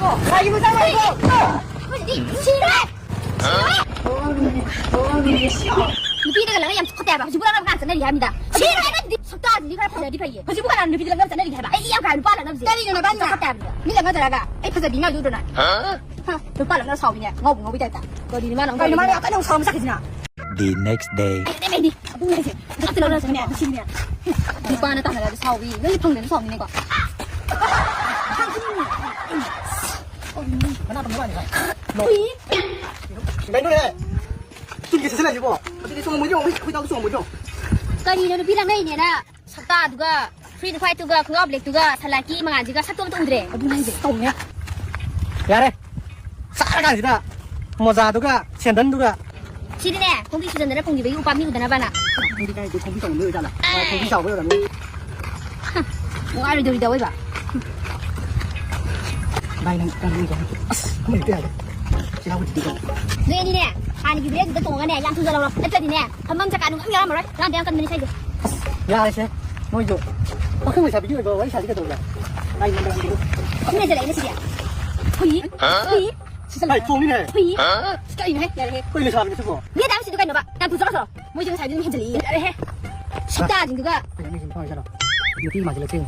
아 이거 잡아 이거. 니 싫어. 니 비대가 나랑 양 쳤대 봐. 지금 하나 간다 내리 합니다. 싫어하는 니 속다 니가 파자 니 파이. 지금 하나 비대가 나랑 내리 해봐. 이 양가 빨라 남지. 때리 좀 봐. 쳤대 합니다. 니가 가자라가. 이 파자 미나 주더나. 너 빨라 나 사오냐. ngầu 됐다. 거기 니만 빨리 말해. 아까 형 사람 사귀지나. The next day. 때매니. 뭐지? 같은 거는 그냥 신이야. 오빠는 딱 나가서 사오비. 여기 평균 사오는 거. 하나 더 먹어야 휘. mấy đứa này kinh cái thế này chứ bộ cái xong mới vô mới tao xong mới vô 거리는 비랑 내이네라. 섰다 누가 프리드 파이트가 그거 블랙 누가 살라기 망아지가 사또 동들에. đúng này tổng nhá ra đây xã cái gì đó một già tôi cả tiền đơn tôi cả 시리네. 공기 수전들은 공기 왜 오빠 미국 되나 봐나. đi đây tôi không biết tổng nữa ra là không biết giàu bây giờ là 뭐 알을 들이다 왜 봐. đây này đang đi rồi không hiểu cái này chỉ đâu chỉ đi 너희네 아니 그래 그때 동안에 양 투자라고 했더니네 한번 잠깐 흥미한 말을 나한테 약간 눈이 살고 ra đây xem ngồi vô không phải sao bị với sao cái đồ này đây đây 힘내 잘 이네 시야 휘 휘. này phun đi này 휘. 시켜 이네 해. quên là sao cái thứ 왜 당신 누가 있나 봐. 난 부서져서 뭐 지금 잘 되는 해들이. 해. 쉽다 진그가. cái này mình thôi sao đâu nhiều khi mà chỉ là chơi